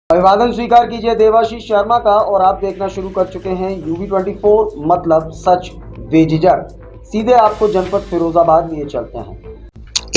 अभिवादन स्वीकार कीजिए देवाशीष शर्मा का और आप देखना शुरू कर चुके हैं UB24 मतलब सच बेझिझक। सीधे आपको जनपद फिरोजाबाद लिए चलते हैं।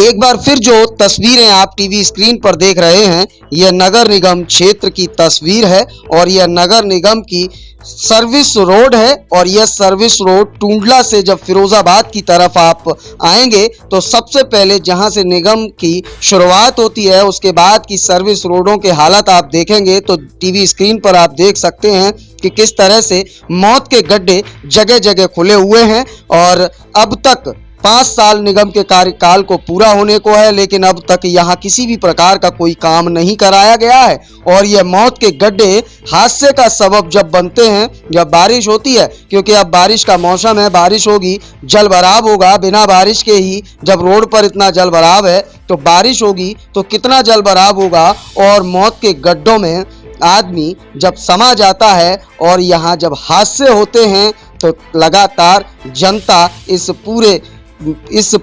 एक बार फिर जो तस्वीरें आप टीवी स्क्रीन पर देख रहे हैं यह नगर निगम क्षेत्र की तस्वीर है और यह नगर निगम की सर्विस रोड है और यह सर्विस रोड टूंडला से जब फिरोजाबाद की तरफ आप आएंगे तो सबसे पहले जहां से निगम की शुरुआत होती है उसके बाद की सर्विस रोडों के हालत आप देखेंगे तो टीवी स्क्रीन पर आप देख सकते हैं कि किस तरह से मौत के गड्ढे जगह जगह खुले हुए हैं। और अब तक 5 साल निगम के कार्यकाल को पूरा होने को है, लेकिन अब तक यहाँ किसी भी प्रकार का कोई काम नहीं कराया गया है। और यह मौत के गड्ढे हादसे का सबब जब बनते हैं जब बारिश होती है, क्योंकि अब बारिश का मौसम है, बारिश होगी, जल भराव होगा। बिना बारिश के ही जब रोड पर इतना जल भराव है तो बारिश होगी तो कितना जल भराव होगा। और मौत के गड्ढों में आदमी जब समा जाता है और यहाँ जब हादसे होते हैं तो लगातार जनता इस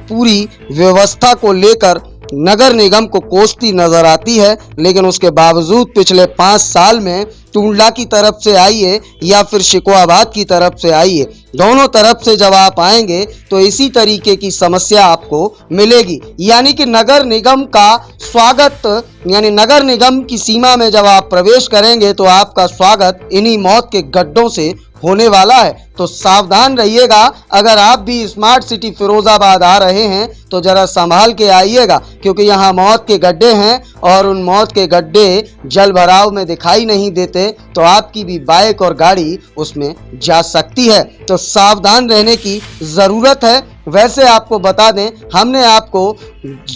पूरी व्यवस्था को लेकर नगर निगम को कोसती नजर आती है। लेकिन उसके बावजूद पिछले 5 साल में टूंडला की तरफ से आइए या फिर शिकोहाबाद की तरफ से आइए, दोनों तरफ से जब आप आएंगे तो इसी तरीके की समस्या आपको मिलेगी। यानी कि नगर निगम का स्वागत, यानी नगर निगम की सीमा में जब आप प्रवेश करेंगे तो आपका स्वागत इन्हीं मौत के गड्ढों से होने वाला है। तो सावधान रहिएगा। अगर आप भी स्मार्ट सिटी फिरोजाबाद आ रहे हैं तो जरा संभाल के आइएगा, क्योंकि यहाँ मौत के गड्ढे हैं और उन मौत के गड्ढे जल भराव में दिखाई नहीं देते तो आपकी भी बाइक और गाड़ी उसमें जा सकती है। तो सावधान रहने की ज़रूरत है। वैसे आपको बता दें, हमने आपको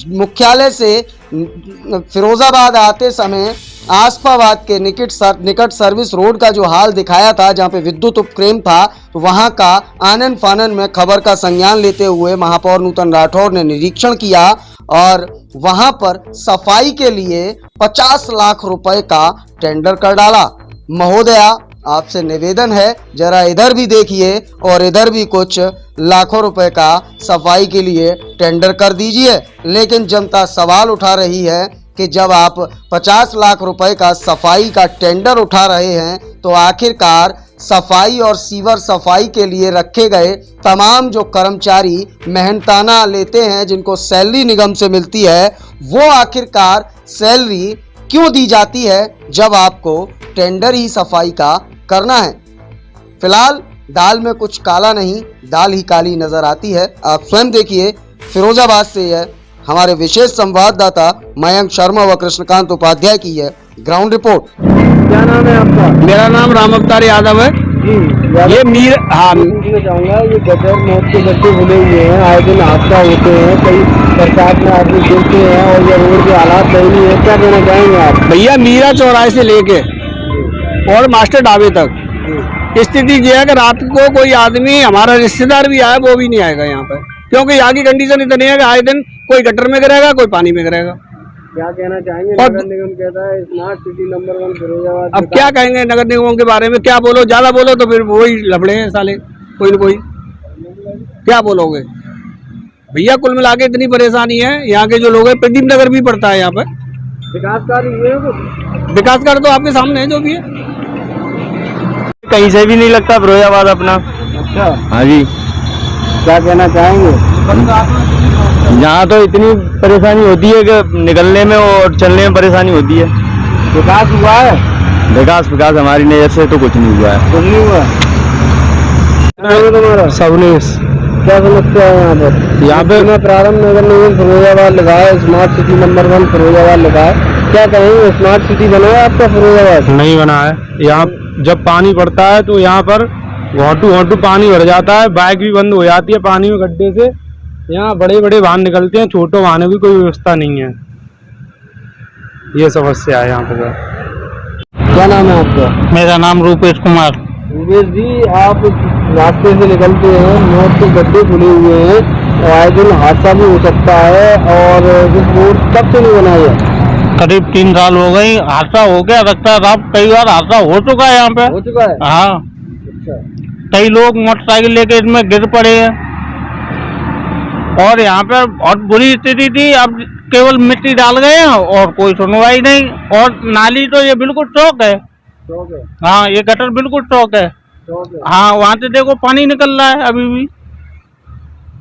मुख्यालय से फिरोजाबाद आते समय आसपाबाद के निकट सर्विस रोड का जो हाल दिखाया था, जहां पे विद्युत उपक्रम था, तो वहां का आनन फानन में खबर का संज्ञान लेते हुए महापौर नूतन राठौर ने निरीक्षण किया और वहां पर सफाई के लिए 50 लाख रुपए का टेंडर कर डाला। महोदया, आपसे निवेदन है जरा इधर भी देखिए और इधर भी कुछ लाखों रुपए का सफाई के लिए टेंडर कर दीजिए। लेकिन जनता सवाल उठा रही है कि जब आप 50 लाख रुपए का सफाई का टेंडर उठा रहे हैं तो आखिरकार सफाई और सीवर सफाई के लिए रखे गए तमाम जो कर्मचारी मेहनताना लेते हैं, जिनको सैलरी निगम से मिलती है, वो आखिरकार सैलरी क्यों दी जाती है जब आपको टेंडर ही सफाई का करना है। फिलहाल दाल में कुछ काला नहीं, दाल ही काली नजर आती है। आप स्वयं देखिए। फिरोजाबाद से है हमारे विशेष संवाददाता मयंक शर्मा व कृष्णकांत उपाध्याय की है ग्राउंड रिपोर्ट। क्या नाम है आपका? मेरा नाम राम अवतार यादव है। ये मीर पूछना चाहूँगा, ये गटर मौत के गड्ढे खुले हुए हैं, आए दिन हादसा होते हैं, कई बरसात में आदमी गिरते हैं और ये रोड के हालात सही नहीं है, क्या कहना चाहेंगे आप? भैया, मीरा चौराहे से लेके और मास्टर ढाबे तक स्थिति ये है कि रात को कोई आदमी, हमारा रिश्तेदार भी आया, वो भी नहीं आएगा यहाँ पर, क्योंकि यहाँ की कंडीशन इतनी है कि आए दिन कोई गटर में गिरेगा, कोई पानी में गिरेगा। क्या कहना चाहेंगे? और नगर निगम कहता है स्मार्ट सिटी नंबर 1 फिरोजाबाद। अब क्या कहेंगे नगर निगमों के बारे में? क्या बोलो, ज्यादा बोलो तो फिर वही लफड़े हैं साले, कोई न कोई। क्या बोलोगे भैया? कुल मिला के इतनी परेशानी है यहाँ के जो लोग हैं। प्रदीप नगर भी पड़ता है यहाँ पर। विकास कार्य हुए हैं कुछ? विकास कार्य तो आपके सामने है जो भी है। कहीं से भी नहीं लगता फिरोजाबाद अपना। अच्छा, हाँ जी। क्या कहना चाहेंगे? यहाँ तो इतनी परेशानी होती है कि निकलने में और चलने में परेशानी होती है। विकास हुआ है? विकास हमारी नजर से तो कुछ नहीं हुआ है। कुछ नहीं हुआ। तुम्हारा सबनेस क्या समस्या है यहाँ पर? यहाँ पे प्रारंभ नगर निगम फिरोजाबाद लिखा है, स्मार्ट सिटी नंबर 1 फिरोजाबाद लिखा है, क्या कहेंगे? स्मार्ट सिटी बना है आपका फिरोजाबाद? नहीं बना है। यहाँ जब पानी पड़ता है तो यहाँ पर घोंटू पानी भर जाता है, बाइक भी बंद हो जाती है पानी में गड्ढे से। यहाँ बड़े बड़े वाहन निकलते हैं, छोटे वाहनों की कोई व्यवस्था नहीं है। ये समस्या है यहाँ पर। क्या नाम है आपका? मेरा नाम रूपेश कुमार। रूपेश जी, आप रास्ते से निकलते हैं, मौत के गड्ढे खुले हुए हैं और आए दिन हादसा भी हो सकता है, और इस रोड कब से नहीं बनाई है? करीब 3 साल हो गई। हादसा हो गया लगता है साहब, कई बार हादसा हो चुका है यहाँ पे। हो चुका है? हाँ, अच्छा। कई लोग मोटरसाइकिल लेके इसमें गिर पड़े हैं और यहाँ पे बहुत बुरी स्थिति थी। अब केवल मिट्टी डाल गए हैं और कोई सुनवाई नहीं। और नाली तो ये बिल्कुल चौक है। हाँ, ये गटर बिल्कुल चौक है। हाँ, वहाँ से देखो पानी निकल रहा है, अभी भी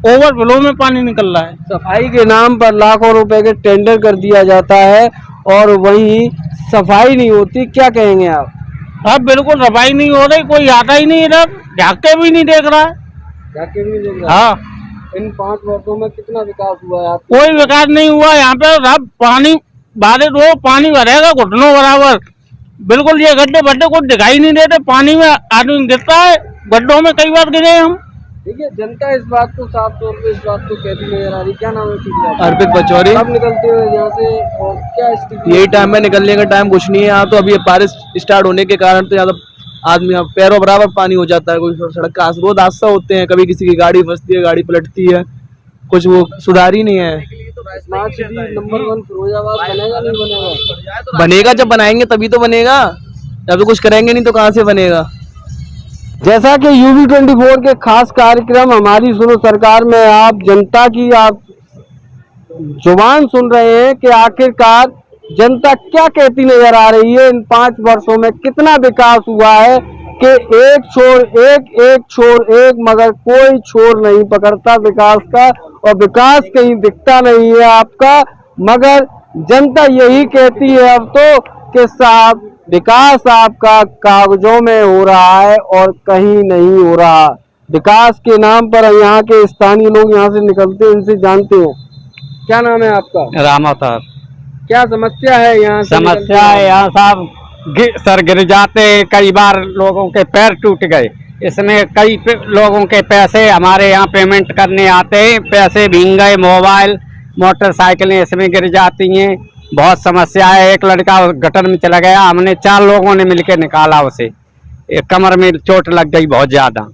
ओवरफ्लो में पानी निकल रहा है। सफाई के नाम पर लाखों रुपए के टेंडर कर दिया जाता है और वहीं सफाई नहीं होती, क्या कहेंगे आप? अब बिल्कुल सफाई नहीं हो रही, कोई आता ही नहीं इधर, झाँक के भी नहीं देख रहा है। जाके भी नहीं देख रहा। हाँ, इन 5 वर्षों में कितना विकास हुआ है आप? कोई विकास नहीं हुआ यहाँ पे। अब पानी बारिश हो, पानी भरेगा घुटनों बराबर। बिल्कुल ये गड्ढे बड्ढे कुछ दिखाई नहीं देते, पानी में आदमी गिरता है, गड्ढों में कई बार गिरे हम। देखिए, जनता इस बात को साफ तौर पे इस बात को कहती नजर आ रही। क्या नाम है आपका? अर्पित पचौरी। कब निकलते हो यहाँ से और क्या स्थिति? यही टाइम में निकलने का टाइम कुछ नहीं है यहाँ तो। अभी बारिश स्टार्ट होने के कारण तो ज्यादा आदमी यहाँ पैरों बराबर पानी हो जाता है। कोई सड़क का रोज हादसा होते हैं, कभी किसी की गाड़ी फंसती है, गाड़ी पलटती है, कुछ वो सुधार ही नहीं है। स्मार्ट सिटी नंबर 1 फिरोजाबाद बनेगा नहीं बनेगा? बनेगा, जब बनाएंगे तभी तो बनेगा, जब तो कुछ करेंगे नहीं तो कहाँ से बनेगा। जैसा कि UB24 के खास कार्यक्रम हमारी सुनो सरकार में आप जनता की आप जुबान सुन रहे हैं कि आखिरकार जनता क्या कहती नजर आ रही है। इन 5 वर्षों में कितना विकास हुआ है कि एक छोर एक मगर कोई छोर नहीं पकड़ता विकास का, और विकास कहीं दिखता नहीं है आपका। मगर जनता यही कहती है अब तो कि साहब विकास आपका कागजों में हो रहा है और कहीं नहीं हो रहा। विकास के नाम पर यहाँ के स्थानीय लोग यहाँ से निकलते हैं, इनसे जानते हैं। क्या नाम है आपका? राम अवतार। क्या समस्या है यहाँ? समस्या है यहाँ साहब, सर गिर जाते, कई बार लोगों के पैर टूट गए। इसमें कई लोगों के पैसे हमारे यहाँ पेमेंट करने आते हैं, पैसे भीग गए, मोबाइल मोटरसाइकिलें इसमें गिर जाती हैं। बहुत समस्या है। एक लड़का गटर में चला गया, हमने 4 लोगों ने मिलकर निकाला उसे, एक कमर में चोट लग गई बहुत ज्यादा।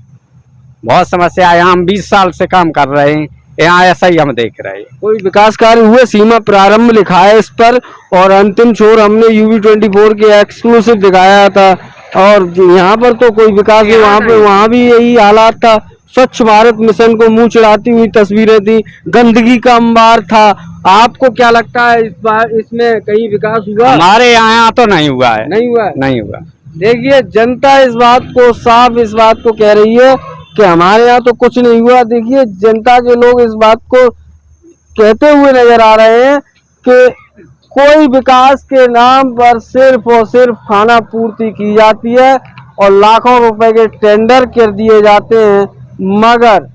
बहुत समस्या है यहाँ। हम 20 साल से काम कर रहे हैं यहाँ, ऐसा ही हम देख रहे हैं। कोई विकास कार्य हुए? सीमा प्रारंभ लिखा है इस पर और अंतिम छोर हमने UB24 के एक्सक्लूसिव दिखाया था और यहाँ पर तो कोई विकास नहीं। वहाँ भी यही हालात था। स्वच्छ भारत मिशन को मुंह चिढ़ाती हुई तस्वीरें थी, गंदगी का अंबार था। आपको क्या लगता है इस बार इसमें कहीं विकास हुआ? हमारे यहाँ तो नहीं हुआ है। नहीं हुआ? नहीं हुआ। देखिए, जनता इस बात को साफ इस बात को कह रही है कि हमारे यहाँ तो कुछ नहीं हुआ। देखिए, जनता के लोग इस बात को कहते हुए नजर आ रहे हैं कि कोई विकास के नाम पर सिर्फ और सिर्फ खाना पूर्ति की जाती है और लाखों रुपए के टेंडर कर दिए जाते हैं, मगर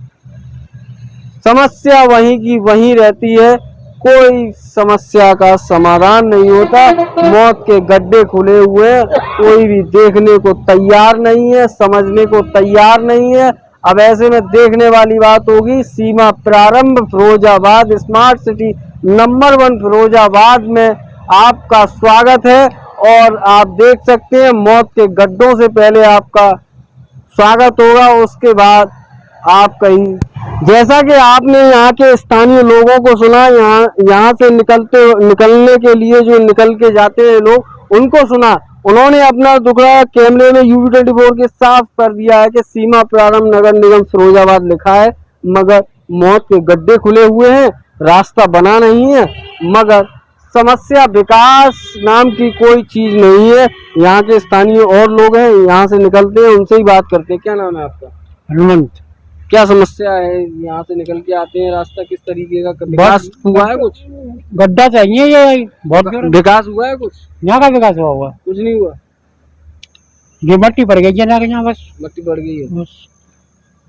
समस्या वहीं की वहीं रहती है। कोई समस्या का समाधान नहीं होता। मौत के गड्ढे खुले हुए हैं, कोई भी देखने को तैयार नहीं है, समझने को तैयार नहीं है। अब ऐसे में देखने वाली बात होगी। सीमा प्रारंभ Firozabad, smart city number 1 Firozabad में आपका स्वागत है और आप देख सकते हैं मौत के गड्ढों से पहले आपका स्वागत होगा, उसके बाद आप कहीं, जैसा कि आपने यहाँ के स्थानीय लोगों को सुना, यहाँ से निकलने के लिए जो निकल के जाते हैं लोग, उनको सुना, उन्होंने अपना दुखड़ा कैमरे में UB24 के साफ कर दिया है कि सीमा प्रारंभ नगर निगम फिरोजाबाद लिखा है, मगर मौत के गड्ढे खुले हुए हैं, रास्ता बना नहीं है, मगर समस्या विकास नाम की कोई चीज नहीं है। यहाँ के स्थानीय और लोग हैं, यहाँ से निकलते हैं, उनसे ही बात करते हैं। क्या नाम है आपका? हनुमंत। क्या समस्या है? यहाँ से निकल के आते हैं, रास्ता किस तरीके का? विकास हुआ है कुछ? गड्ढा चाहिए ये बहुत। विकास हुआ है कुछ? यहाँ का विकास हुआ कुछ नहीं हुआ। ये मट्टी पड़ गई है यहाँ, बस मट्टी पड़ गई है।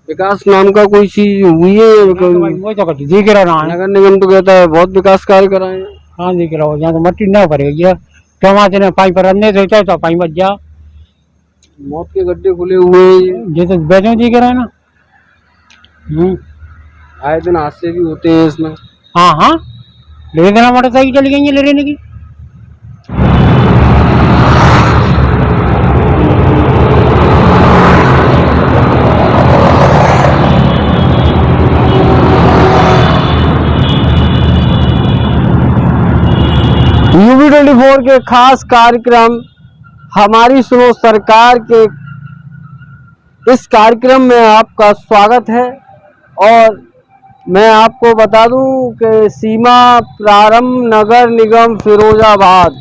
विकास नाम का कोई चीज हुई है? वो तो दिख रहा है। नगर निगम तो कहता है बहुत विकास कार्य कराए हैं। हाँ दिख रहा हो, यहाँ तो मट्टी ना पड़ गई है। टमाटर पाइप पर रखने से तो पाइप बच जा। मौत के गड्ढे खुले हुए ये तो बैठे दिख रहा है ना। आए दिन हादसे भी होते हैं इसमें। हाँ हाँ, ले देना मोटरसाइकिल चली गई है ले लेने की। UB24 के खास कार्यक्रम हमारी सुनो सरकार के इस कार्यक्रम में आपका स्वागत है और मैं आपको बता दूं कि सीमा प्रारंभ नगर निगम Firozabad,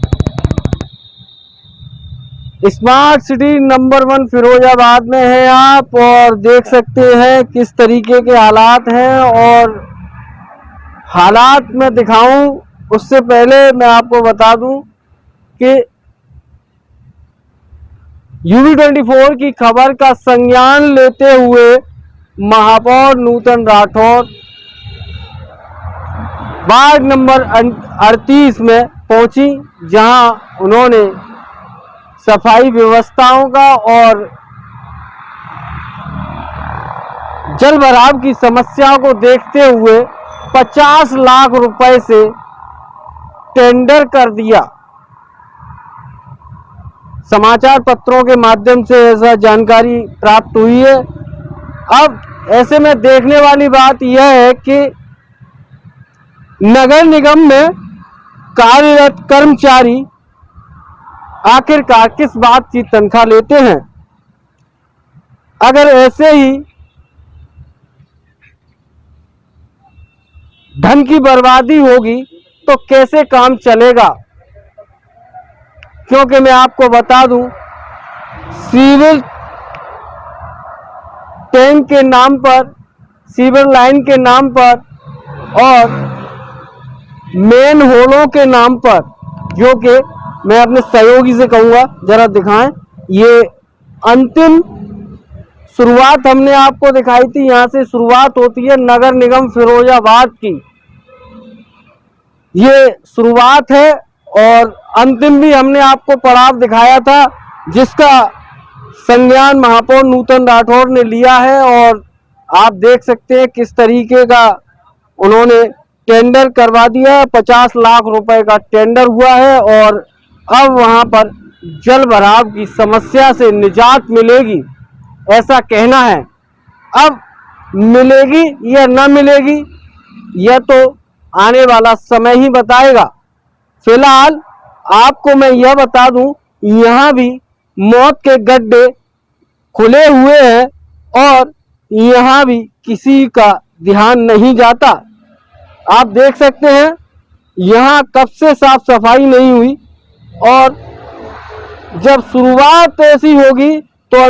smart city number 1 Firozabad में हैं आप, और देख सकते हैं किस तरीके के हालात हैं। और हालात मैं दिखाऊं उससे पहले मैं आपको बता दूं कि UB24 की खबर का संज्ञान लेते हुए महापौर नूतन राठौर वार्ड नंबर 38 में पहुंची, जहां उन्होंने सफाई व्यवस्थाओं का और जल भराव की समस्या को देखते हुए 50 लाख रुपए से टेंडर कर दिया। समाचार पत्रों के माध्यम से ऐसा जानकारी प्राप्त हुई है। अब ऐसे में देखने वाली बात यह है कि नगर निगम में कार्यरत कर्मचारी आखिरकार किस बात की तनख्वाह लेते हैं। अगर ऐसे ही धन की बर्बादी होगी तो कैसे काम चलेगा। क्योंकि मैं आपको बता दूं, सीवर टैंक के नाम पर, सीवर लाइन के नाम पर और मेन होलों के नाम पर, जो कि मैं अपने सहयोगी से कहूंगा जरा दिखाएं, ये अंतिम शुरुआत हमने आपको दिखाई थी। यहां से शुरुआत होती है नगर निगम फिरोजाबाद की, ये शुरुआत है। और अंतिम भी हमने आपको पड़ाव दिखाया था, जिसका संज्ञान महापौर नूतन राठौर ने लिया है। और आप देख सकते हैं किस तरीके का उन्होंने टेंडर करवा दिया है। 50 लाख रुपए का टेंडर हुआ है और अब वहां पर जल भराव की समस्या से निजात मिलेगी, ऐसा कहना है। अब मिलेगी या न मिलेगी यह तो आने वाला समय ही बताएगा। फिलहाल आपको मैं यह बता दूं, यहाँ भी मौत के गड्ढे खुले हुए हैं और यहाँ भी किसी का ध्यान नहीं जाता। आप देख सकते हैं यहाँ कब से साफ सफाई नहीं हुई, और जब शुरुआत ऐसी होगी तो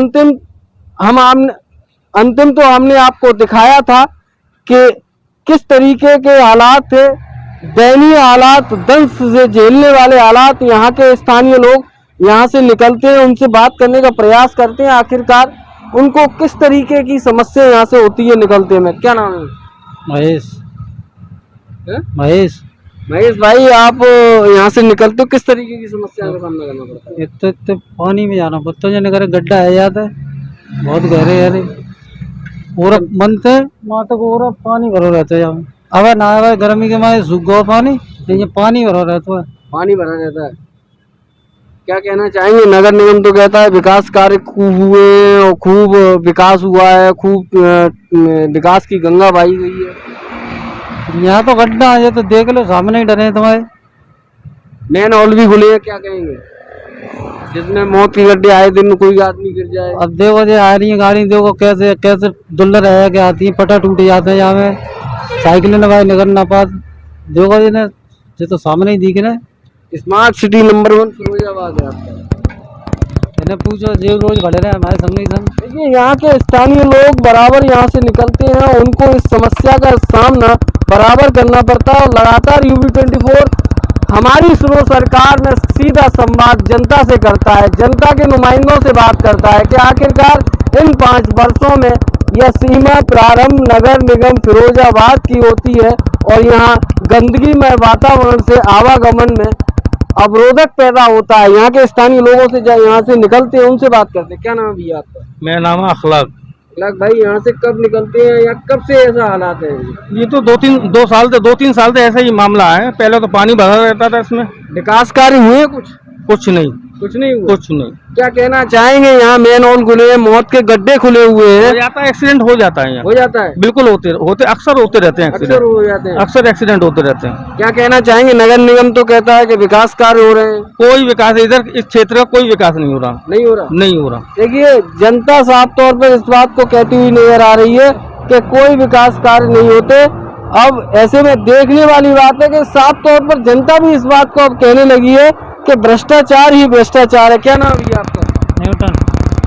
अंतिम तो हमने आपको दिखाया था कि किस तरीके के हालात थे, दयनीय हालात, दंश से झेलने वाले हालात। यहाँ के स्थानीय लोग यहाँ से निकलते हैं, उनसे बात करने का प्रयास करते हैं, आखिरकार उनको किस तरीके की समस्या यहाँ से होती है निकलते में। क्या नाम है? महेश भाई, आप यहाँ से निकलते हो, किस तरीके की समस्या का सामना करना पड़ता है? इतने पानी में जाना पड़ता है, जने गड्ढा है जाता है, बहुत गहरे गहरे पूरा बनते वहाँ तक पूरा पानी भरा रहता है। यहाँ अब ना है गर्मी के मारे सूख गया पानी, ये पानी भरा रहता है, पानी भरा रहता है। क्या कहना चाहेंगे? नगर निगम तो कहता है विकास कार्य खूब हुए और खूब विकास हुआ है, खूब विकास की गंगा बही गई है। यहाँ तो गड्ढा है, तो देख लो सामने ही डरे तुम्हारे। मेन हॉल भी खुले हैं, क्या कहेंगे? जिसमें मौत की गड्ढे आए दिन कोई आदमी गिर जाए। अब देखो जो आ रही है गाड़ी, देखो कैसे कैसे दुल्लर है कि आती है, पटा टूट जाते हैं, यहाँ में साइकिल नवाए निकल ना पास। देखो ये तो सामने ही दिख रहे। स्मार्ट सिटी नंबर 1 फिरोजाबाद है आपका। इन्हें पूछो जो रोज खड़े रहे हमारे सामने ही संग। देखिए यहाँ के स्थानीय लोग बराबर यहाँ से निकलते हैं, उनको इस समस्या का सामना बराबर करना पड़ता है। और लगातार UB24 हमारी सुनो सरकार में सीधा संवाद जनता से करता है, जनता के नुमाइंदों से बात करता है कि आखिरकार इन 5 वर्षों में यह सीमा प्रारंभ नगर निगम फिरोजाबाद की होती है और यहाँ गंदगीमय वातावरण से आवागमन में अवरोधक पैदा होता है। यहाँ के स्थानीय लोगों से यहाँ से निकलते हैं, उनसे बात करते हैं। क्या नाम है भैया आपका? मेरा नाम है अखलाक। भाई, यहाँ से कब निकलते हैं या कब से ऐसा हालात है? ये तो 2-3 साल से ऐसा ही मामला है। पहले तो पानी भरा रहता था इसमें। विकास कार्य हुए कुछ नहीं हुआ। कुछ नहीं। क्या कहना चाहेंगे? यहाँ मेन हॉल खुले हैं, मौत के गड्ढे खुले हुए हैं, हो जाता है, एक्सीडेंट हो जाता है यहाँ। हो जाता है, बिल्कुल होते अक्सर होते रहते हैं, अक्सर हो जाते हैं, अक्सर एक्सीडेंट होते रहते हैं। क्या कहना चाहेंगे? नगर निगम तो कहता है कि विकास कार्य हो रहे हैं। कोई विकास इधर इस क्षेत्र का कोई विकास नहीं हो रहा। नहीं हो रहा। नहीं हो रहा। देखिए जनता साफ तौर पर इस बात को कहती हुई नजर आ रही है कि कोई विकास कार्य नहीं होते। अब ऐसे में देखने वाली बात है कि साफ तौर पर जनता भी इस बात को अब कहने लगी है कि भ्रष्टाचार ही भ्रष्टाचार है। क्या नाम है आपका? न्यूटन।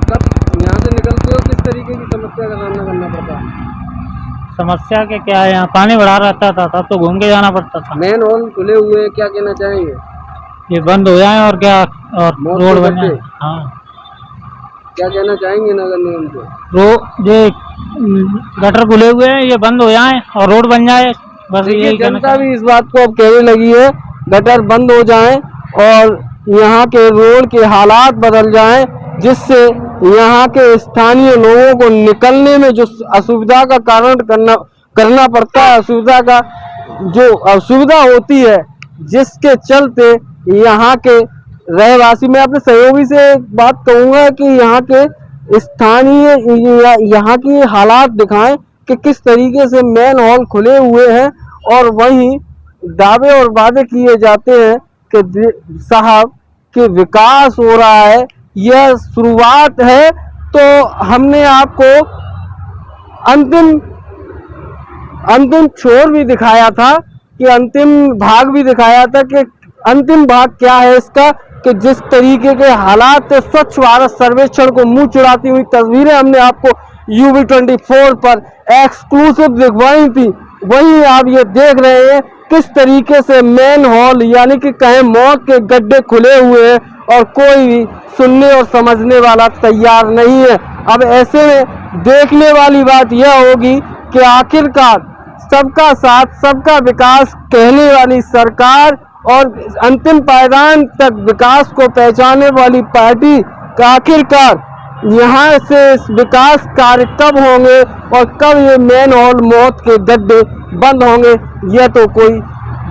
कब यहाँ से निकलते हो किस तरीके की समस्या का सामना करना पड़ता है? समस्या के क्या है, यहाँ पानी बढ़ा रहता था, तब तो घूम के जाना पड़ता था। मेन हॉल खुले हुए हैं, क्या कहना चाहेंगे? ये बंद हो जाए और क्या, और मौत रोड के बन जाए। गड्ढे? हाँ, क्या कहना चाहेंगे नगर निगम को? ये गटर खुले हुए हैं, ये बंद हो जाए और रोड बन जाए, बस देखिए यही कहना जनता भी इस बात को अब कहने लगी है, गटर बंद हो जाएं और यहाँ के रोड के हालात बदल जाएं, जिससे यहाँ के स्थानीय लोगों को निकलने में जो असुविधा का कारण करना पड़ता है, असुविधा का जो असुविधा होती है, जिसके चलते यहाँ के रहवासी, मैं अपने सहयोगी से एक बात कहूँगा कि यहाँ के स्थानीय यहाँ की हालात दिखाएं कि किस तरीके से मेन हॉल खुले हुए हैं और वहीं दावे और वादे किए जाते हैं कि साहब कि विकास हो रहा है, यह शुरुआत है। तो हमने आपको अंतिम छोर भी दिखाया था कि अंतिम भाग भी दिखाया था कि अंतिम भाग क्या है इसका, कि जिस तरीके के हालात स्वच्छ भारत सर्वेक्षण को मुंह चुराती हुई तस्वीरें हमने आपको UB24 पर एक्सक्लूसिव दिखवाई थी, वहीं आप ये देख रहे हैं किस तरीके से मेन हॉल यानी कि कहें मौत के गड्ढे खुले हुए हैं और कोई भी सुनने और समझने वाला तैयार नहीं है। अब ऐसे में देखने वाली बात यह होगी कि आखिरकार सबका साथ सबका विकास कहने वाली सरकार और अंतिम पायदान तक विकास को पहचानने वाली पार्टी का आखिरकार यहाँ से विकास कार्य कब होंगे और कब ये मेन हॉल मौत के गड्ढे बंद होंगे, यह तो कोई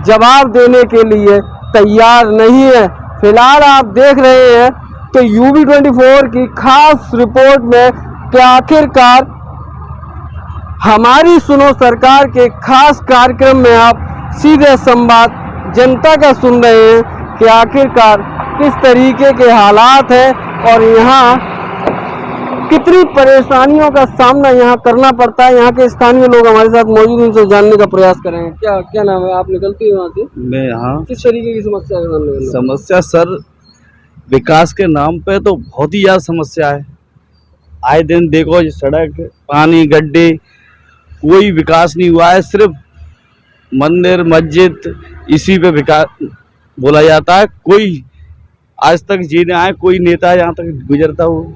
जवाब देने के लिए तैयार नहीं है। फिलहाल आप देख रहे हैं कि UB24 की खास रिपोर्ट में कि आखिरकार हमारी सुनो सरकार के खास कार्यक्रम में आप सीधे संवाद जनता का सुन रहे हैं कि आखिरकार किस तरीके के हालात हैं और यहाँ कितनी परेशानियों का सामना यहाँ करना पड़ता है। यहाँ के स्थानीय लोग हमारे साथ मौजूद हैं, उनसे जानने का प्रयास करेंगे। क्या नाम है? आप निकलती है वहाँ से? मैं यहाँ किस तरीके की समस्या का सामना करना? समस्या सर विकास के नाम पे तो बहुत ही ज़्यादा समस्या है। आए दिन देखो ये सड़क, पानी, गड्ढे, कोई विकास नहीं हुआ है। सिर्फ मंदिर मस्जिद इसी पे विकास बोला जाता है। कोई आज तक जीने आए कोई नेता यहाँ तक गुजरता हो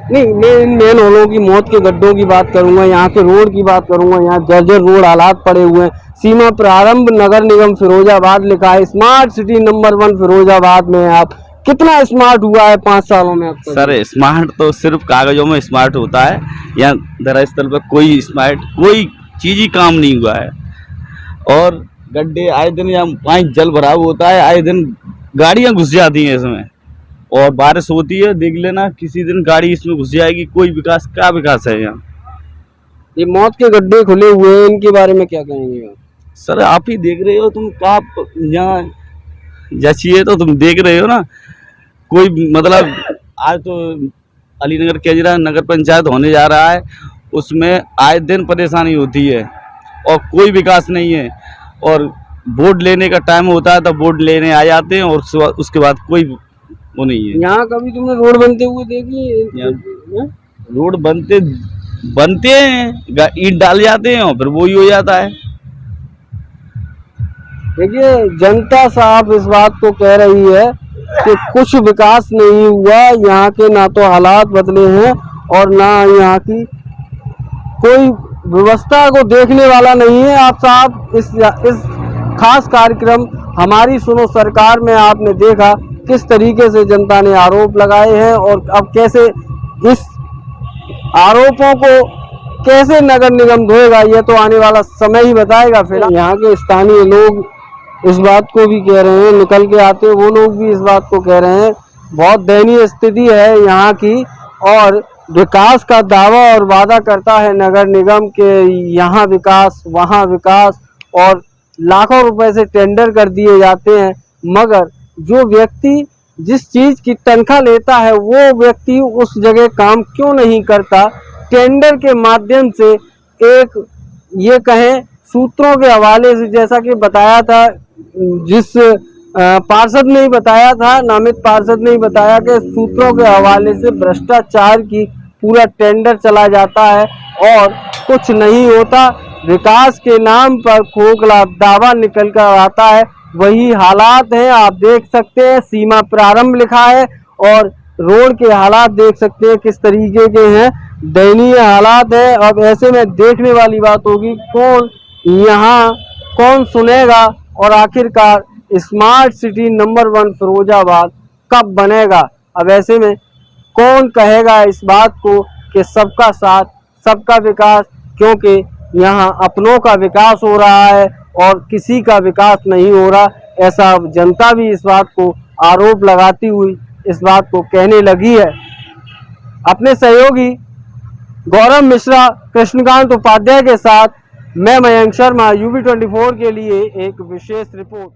नहीं। मैं इन मेन हॉलों की मौत के गड्ढों की बात करूंगा, यहाँ के रोड की बात करूंगा। यहाँ जर्जर रोड हालात पड़े हुए हैं। सीमा प्रारंभ नगर निगम फिरोजाबाद लिखा है, स्मार्ट सिटी नंबर 1 फिरोजाबाद में। आप कितना स्मार्ट हुआ है 5 सालों में अब तक? सर स्मार्ट तो सिर्फ कागजों में स्मार्ट होता है, यहाँ धरास्थल पर कोई स्मार्ट कोई चीज ही काम नहीं हुआ है। और गड्ढे आए दिन यहाँ पानी जल भराव होता है, आए दिन गाड़ियाँ घुस जाती हैं इसमें और बारिश होती है, देख लेना किसी दिन गाड़ी इसमें घुस जाएगी। कोई विकास, क्या विकास है यहाँ? ये मौत के गड्ढे खुले हुए हैं, इनके बारे में क्या कहेंगे? सर आप ही देख रहे हो, तुम कहाँ यहाँ जैसी है तो तुम देख रहे हो ना। कोई मतलब आज तो अलीनगर केजरा नगर पंचायत होने जा रहा है, उसमें आए दिन परेशानी होती है और कोई विकास नहीं है। और वोट लेने का टाइम होता है तब वोट लेने आ जाते हैं और उसके बाद कोई वो नहीं है। यहाँ कभी तुमने रोड बनते हुए देखी? रोड बनते हैं, ईंट डाल जाते हैं और फिर वही हो जाता है। देखिए जनता साहब इस बात को कह रही है कि कुछ विकास नहीं हुआ, यहाँ के ना तो हालात बदले हैं और ना यहाँ की कोई व्यवस्था को देखने वाला नहीं है। आप साहब इस खास कार्यक्रम हमारी सुनो सरकार में आपने देखा किस तरीके से जनता ने आरोप लगाए हैं और अब कैसे इस आरोपों को कैसे नगर निगम धोएगा, यह तो आने वाला समय ही बताएगा। फिर यहाँ के स्थानीय लोग इस बात को भी कह रहे हैं, निकल के आते वो लोग भी इस बात को कह रहे हैं। बहुत दयनीय स्थिति है यहाँ की और विकास का दावा और वादा करता है नगर निगम के यहाँ विकास वहाँ विकास और लाखों रुपए से टेंडर कर दिए जाते हैं, मगर जो व्यक्ति जिस चीज की तनख्वाह लेता है वो व्यक्ति उस जगह काम क्यों नहीं करता? टेंडर के माध्यम से एक ये कहें सूत्रों के हवाले से, जैसा कि बताया था, जिस पार्षद ने ही बताया था, नामित पार्षद ने ही बताया कि सूत्रों के हवाले से भ्रष्टाचार की पूरा टेंडर चला जाता है और कुछ नहीं होता। विकास के नाम पर खोखला दावा निकल कर आता है। वही हालात हैं, आप देख सकते हैं, सीमा प्रारंभ लिखा है और रोड के हालात देख सकते हैं किस तरीके के हैं, दयनीय हालात है। अब ऐसे में देखने वाली बात होगी कौन यहाँ कौन सुनेगा और आखिरकार स्मार्ट सिटी नंबर 1 फिरोजाबाद कब बनेगा। अब ऐसे में कौन कहेगा इस बात को कि सबका साथ सबका विकास, क्योंकि यहाँ अपनों का विकास हो रहा है और किसी का विकास नहीं हो रहा। ऐसा जनता भी इस बात को आरोप लगाती हुई इस बात को कहने लगी है। अपने सहयोगी गौरव मिश्रा, कृष्णकांत उपाध्याय के साथ मैं मयंक शर्मा, UB24 के लिए एक विशेष रिपोर्ट।